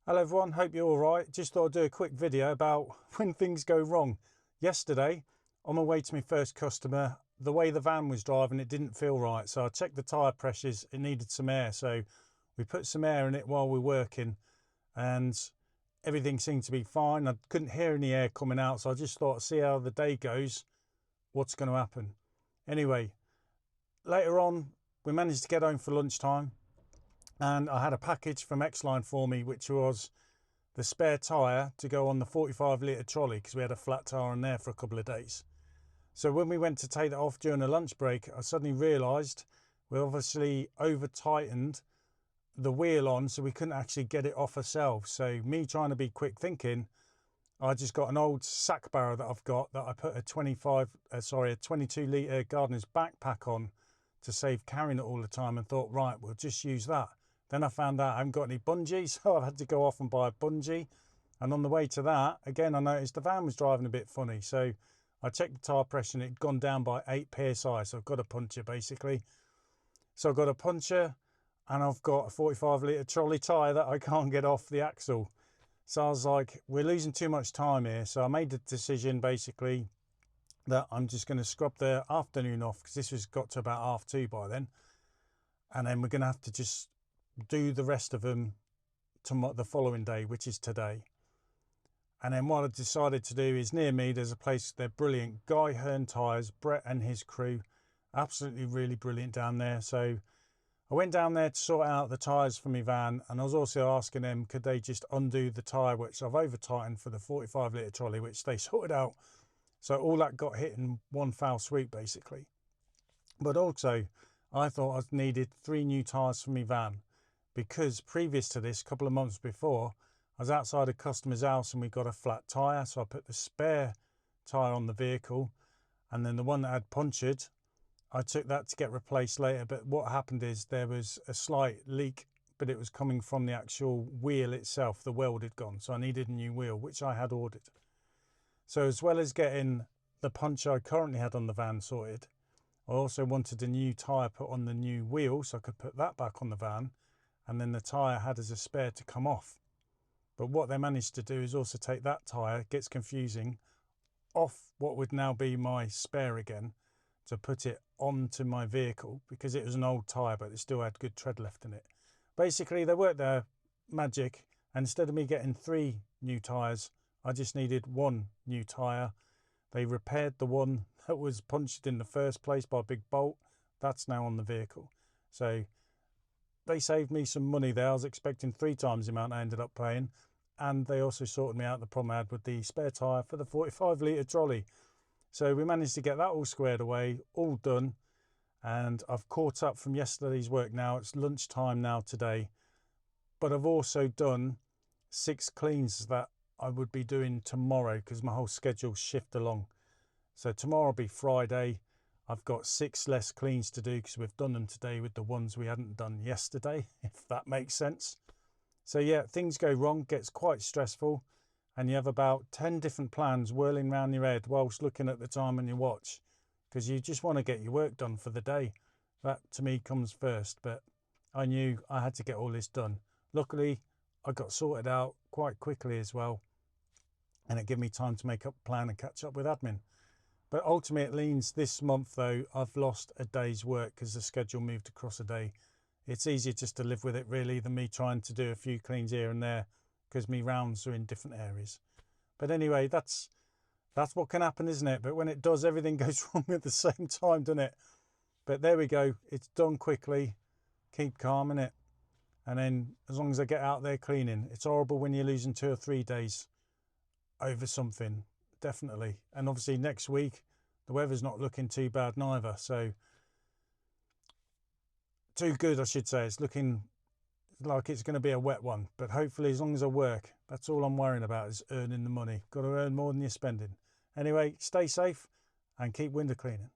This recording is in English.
Hello everyone, hope you're all right. Just thought I'd do a quick video about when things go wrong. Yesterday, on my way to my first customer, the way the van was driving, it didn't feel right. So I checked the tyre pressures, it needed some air. So we put some air in it while we were working and everything seemed to be fine. I couldn't hear any air coming out. So I just thought, see how the day goes, what's going to happen. Anyway, later on, we managed to get home for lunchtime. And I had a package from X-Line for me, which was the spare tyre to go on the 45-litre trolley because we had a flat tyre on there for a couple of days. So when we went to take that off during a lunch break, I suddenly realised we obviously over-tightened the wheel on, so we couldn't actually get it off ourselves. So me trying to be quick thinking, I just got an old sack barrow that I've got that I put a 22-litre gardener's backpack on to save carrying it all the time, and thought, right, we'll just use that. Then I found out I haven't got any bungee, so I had to go off and buy a bungee. And on the way to that, again, I noticed the van was driving a bit funny. So I checked the tyre pressure and it had gone down by 8 psi. So I've got a puncher basically. So I've got a puncher and I've got a 45-litre trolley tyre that I can't get off the axle. So I was like, we're losing too much time here. So I made the decision basically that I'm just going to scrub the afternoon off, because this was got to about 2:30 by then. And then we're going to have to just do the rest of them the following day, which is today. And then what I decided to do is, near me there's a place, they're brilliant, Guy Hearn Tyres, Brett and his crew, absolutely really brilliant down there. So I went down there to sort out the tyres for my van, and I was also asking them could they just undo the tyre which I've over tightened for the 45-litre trolley, which they sorted out. So all that got hit in one foul swoop basically. But also I thought I needed 3 new tyres for my van, because previous to this, a couple of months before, I was outside a customer's house and we got a flat tyre. So I put the spare tyre on the vehicle, and then the one that had punctured, I took that to get replaced later. But what happened is there was a slight leak, but it was coming from the actual wheel itself. The weld had gone. So I needed a new wheel, which I had ordered. So as well as getting the puncture I currently had on the van sorted, I also wanted a new tyre put on the new wheel so I could put that back on the van. And then the tyre had as a spare to come off. But what they managed to do is also take that tyre, it gets confusing, off what would now be my spare again, to put it onto my vehicle, because it was an old tyre but it still had good tread left in it. Basically they worked their magic, and instead of me getting 3 new tyres, I just needed 1 new tyre. They repaired the one that was punctured in the first place by a big bolt. That's now on the vehicle. So they saved me some money there. I was expecting 3 times the amount I ended up paying. And they also sorted me out the problem I had with the spare tyre for the 45-litre trolley. So we managed to get that all squared away, all done. And I've caught up from yesterday's work now. It's lunchtime now today. But I've also done 6 cleans that I would be doing tomorrow, because my whole schedule shift along. So tomorrow will be Friday. I've got 6 less cleans to do because we've done them today with the ones we hadn't done yesterday, if that makes sense. So yeah, things go wrong, gets quite stressful, and you have about 10 different plans whirling around your head whilst looking at the time on your watch, because you just want to get your work done for the day. That to me comes first, but I knew I had to get all this done. Luckily, I got sorted out quite quickly as well, and it gave me time to make up a plan and catch up with admin. But ultimately, it means this month, though, I've lost a day's work because the schedule moved across a day. It's easier just to live with it, really, than me trying to do a few cleans here and there, because me rounds are in different areas. But anyway, that's what can happen, isn't it? But when it does, everything goes wrong at the same time, doesn't it? But there we go. It's done quickly. Keep calm, innit? And then as long as I get out there cleaning. It's horrible when you're losing 2 or 3 days over something. Definitely. And obviously next week the weather's not looking too bad neither, so too good I should say. It's looking like it's going to be a wet one, but hopefully as long as I work, that's all I'm worrying about, is earning the money. Got to earn more than you're spending. Anyway, stay safe and keep window cleaning.